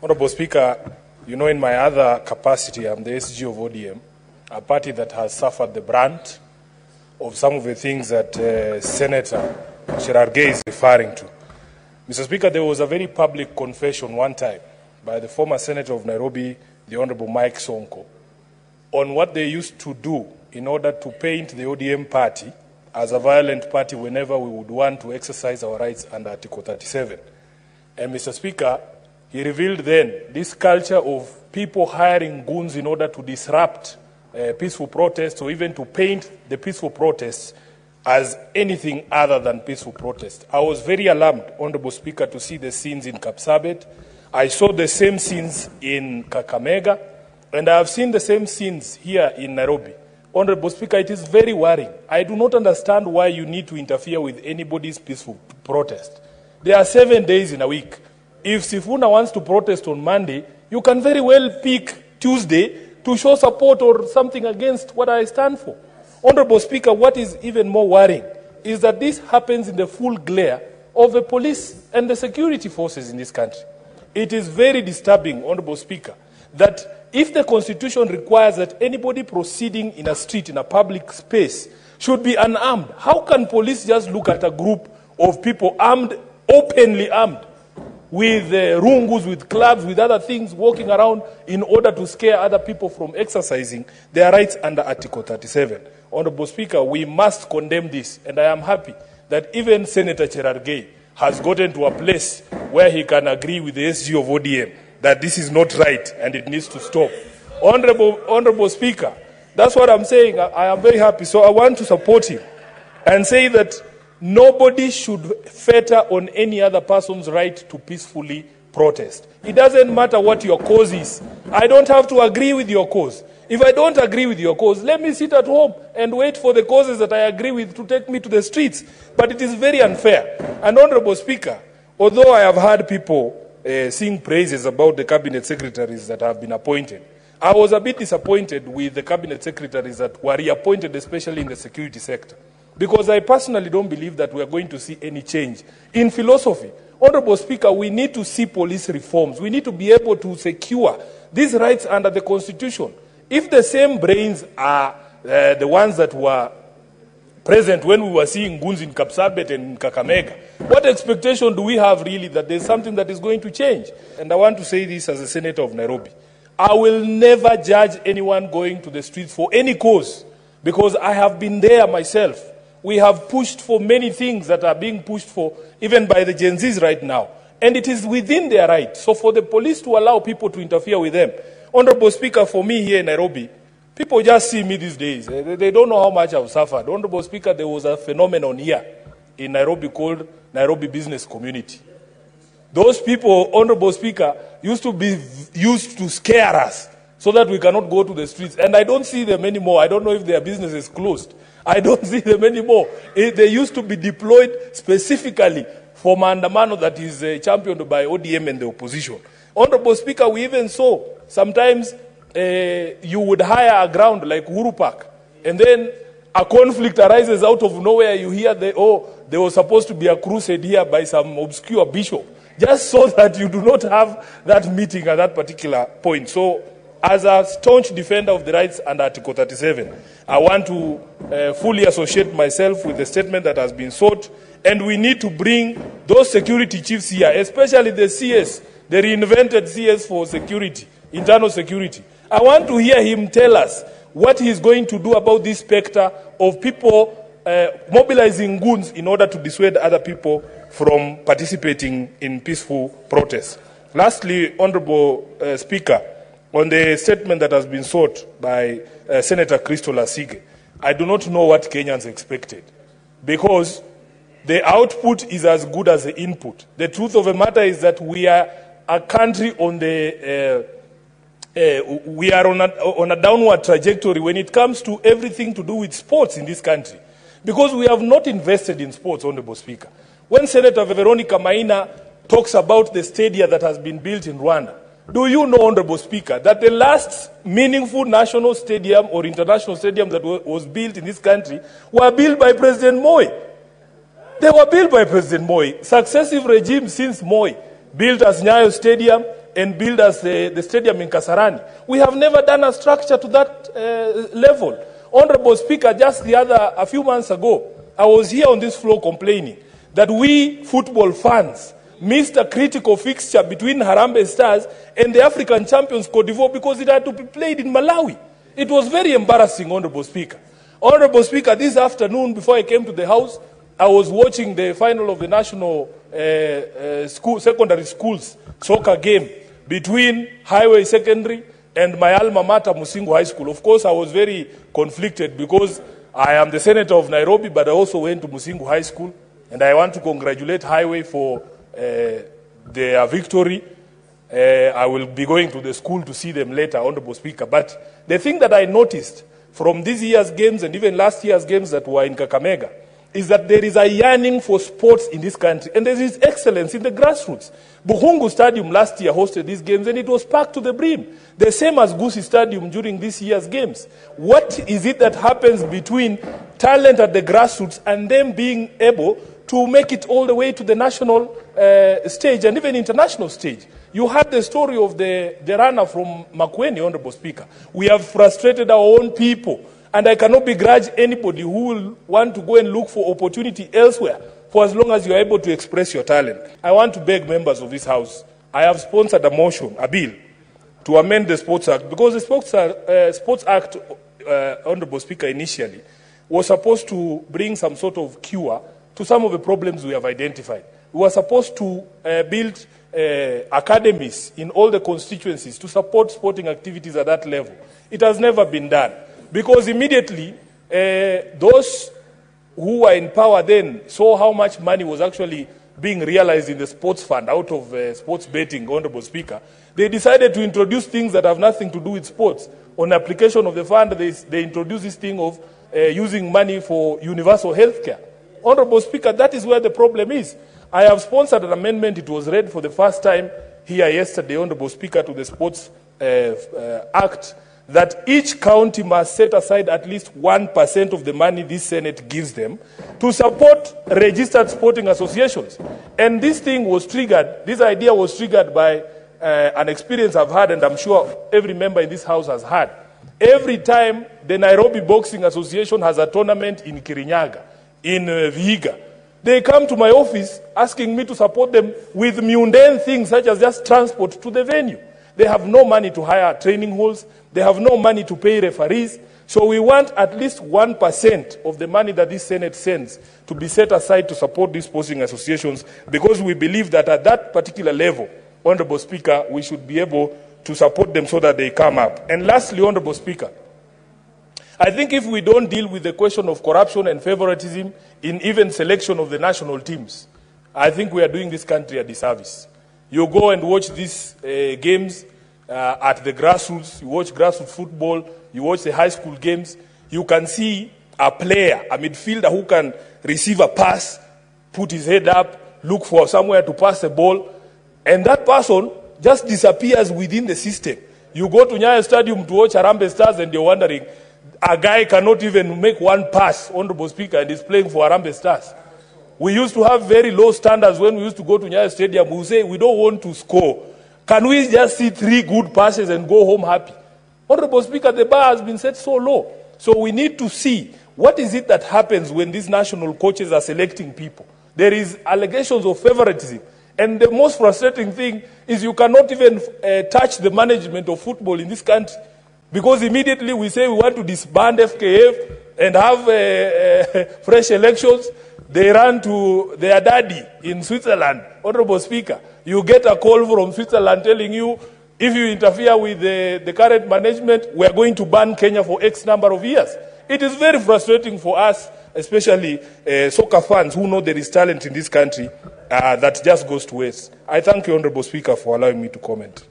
Honorable Speaker, you know, in my other capacity, I'm the SG of ODM, a party that has suffered the brunt of some of the things that Senator Cherargei is referring to. Mr. Speaker, there was a very public confession one time by the former Senator of Nairobi, the Honorable Mike Sonko, on what they used to do in order to paint the ODM party as a violent party whenever we would want to exercise our rights under Article 37. And Mr. Speaker, he revealed then this culture of people hiring goons in order to disrupt peaceful protests, or even to paint the peaceful protests as anything other than peaceful protest. I was very alarmed, Honorable Speaker, to see the scenes in Kapsabet. I saw the same scenes in Kakamega, and I have seen the same scenes here in Nairobi. Honorable Speaker, it is very worrying. I do not understand why you need to interfere with anybody's peaceful protest. There are 7 days in a week. If Sifuna wants to protest on Monday, you can very well pick Tuesday to show support or something against what I stand for. Honorable Speaker, what is even more worrying is that this happens in the full glare of the police and the security forces in this country. It is very disturbing, Honorable Speaker, that if the Constitution requires that anybody proceeding in a street, in a public space, should be unarmed, how can police just look at a group of people armed, openly armed, with rungus, with clubs, with other things, walking around in order to scare other people from exercising their rights under Article 37? Honorable Speaker, we must condemn this, and I am happy that even Senator Cherargei has gotten to a place where he can agree with the SG of ODM that this is not right and it needs to stop. Honorable Speaker, that's what I'm saying. I am very happy. So I want to support him and say that nobody should fetter on any other person's right to peacefully protest. It doesn't matter what your cause is. I don't have to agree with your cause. If I don't agree with your cause, let me sit at home and wait for the causes that I agree with to take me to the streets. But it is very unfair. And Honorable Speaker, although I have heard people sing praises about the cabinet secretaries that have been appointed, I was a bit disappointed with the cabinet secretaries that were reappointed, especially in the security sector. Because I personally don't believe that we are going to see any change in philosophy. Honorable Speaker, we need to see police reforms. We need to be able to secure these rights under the Constitution. If the same brains are the ones that were present when we were seeing goons in Kapsabet and Kakamega, what expectation do we have really that there's something that is going to change? And I want to say this as a senator of Nairobi. I will never judge anyone going to the streets for any cause, because I have been there myself. We have pushed for many things that are being pushed for even by the Gen Zs right now. And it is within their right. So for the police to allow people to interfere with them, Honorable Speaker, for me here in Nairobi, people just see me these days. They don't know how much I've suffered. Honorable Speaker, there was a phenomenon here in Nairobi called Nairobi Business Community. Those people, Honorable Speaker, used to scare us so that we cannot go to the streets. And I don't see them anymore. I don't know if their business is closed. I don't see them anymore. They used to be deployed specifically for Maandamano that is championed by ODM and the opposition. Honorable Speaker, we even saw sometimes you would hire a ground like Uhuru Park, and then a conflict arises out of nowhere. You hear there was supposed to be a crusade here by some obscure bishop, just so that you do not have that meeting at that particular point. So, as a staunch defender of the rights under Article 37, I want to fully associate myself with the statement that has been sought, and we need to bring those security chiefs here, especially the CS, the reinvented CS for security, internal security. I want to hear him tell us what he's going to do about this specter of people mobilizing goons in order to dissuade other people from participating in peaceful protests. Lastly, Honorable Speaker, on the statement that has been sought by Senator Crystal Asige, I do not know what Kenyans expected, because the output is as good as the input. The truth of the matter is that we are a country on the we are on a downward trajectory when it comes to everything to do with sports in this country, because we have not invested in sports, Honorable Speaker. When Senator Veronica Maina talks about the stadium that has been built in Rwanda, do you know, Honorable Speaker, that the last meaningful national stadium or international stadium that was built in this country were built by President Moi? They were built by President Moi. Successive regimes since Moi built as Nyayo Stadium, and build us the stadium in Kasarani. We have never done a structure to that level. Honorable Speaker, just a few months ago, I was here on this floor complaining that we football fans missed a critical fixture between Harambee Stars and the African champions Cote d'Ivoire because it had to be played in Malawi. It was very embarrassing, Honorable Speaker. Honorable Speaker, this afternoon before I came to the House, I was watching the final of the national secondary schools soccer game between Highway Secondary and my alma mater, Musingu High School. Of course, I was very conflicted because I am the senator of Nairobi, but I also went to Musingu High School, and I want to congratulate Highway for their victory. I will be going to the school to see them later, Honorable Speaker. But the thing that I noticed from this year's games and even last year's games that were in Kakamega is that there is a yearning for sports in this country, and there is excellence in the grassroots. Buhungu Stadium last year hosted these games, and it was packed to the brim. The same as Gusii Stadium during this year's games. What is it that happens between talent at the grassroots and them being able to make it all the way to the national stage and even international stage? You had the story of the runner from Makueni, Honorable Speaker. We have frustrated our own people, and I cannot begrudge anybody who will want to go and look for opportunity elsewhere for as long as you are able to express your talent. I want to beg members of this House, I have sponsored a motion, a bill, to amend the Sports Act, because the Sports Act, Honorable Speaker, initially was supposed to bring some sort of cure to some of the problems we have identified. We were supposed to build academies in all the constituencies to support sporting activities at that level. It has never been done, because immediately those who were in power then saw how much money was actually being realized in the sports fund out of sports betting, Honorable Speaker. They decided to introduce things that have nothing to do with sports. On application of the fund, they introduced this thing of using money for universal health care. Honorable Speaker, that is where the problem is. I have sponsored an amendment. It was read for the first time here yesterday, Honorable Speaker, to the Sports Act, that each county must set aside at least 1% of the money this Senate gives them to support registered sporting associations. And this thing was triggered, this idea was triggered by an experience I've had, and I'm sure every member in this House has had. Every time the Nairobi Boxing Association has a tournament in Kirinyaga, in Vihiga, they come to my office asking me to support them with mundane things such as just transport to the venue. They have no money to hire training halls. They have no money to pay referees. So we want at least 1% of the money that this Senate sends to be set aside to support these sporting associations, because we believe that at that particular level, Honorable Speaker, we should be able to support them so that they come up. And lastly, Honorable Speaker, I think if we don't deal with the question of corruption and favoritism in even selection of the national teams, I think we are doing this country a disservice. You go and watch these games at the grassroots, you watch grassroots football, you watch the high school games, you can see a player, a midfielder who can receive a pass, put his head up, look for somewhere to pass a ball, and that person just disappears within the system. You go to Nyayo Stadium to watch Harambee Stars and you're wondering, a guy cannot even make one pass, Honorable Speaker, and is playing for Harambee Stars. We used to have very low standards when we used to go to Nyayo Stadium. We would say, we don't want to score. Can we just see 3 good passes and go home happy? Honorable Speaker, the bar has been set so low. So we need to see what is it that happens when these national coaches are selecting people. There is allegations of favoritism. And the most frustrating thing is you cannot even touch the management of football in this country. Because immediately we say we want to disband FKF and have fresh elections. They run to their daddy in Switzerland. Honorable Speaker, you get a call from Switzerland telling you, if you interfere with the current management, we are going to ban Kenya for X number of years. It is very frustrating for us, especially soccer fans who know there is talent in this country that just goes to waste. I thank you, Honorable Speaker, for allowing me to comment.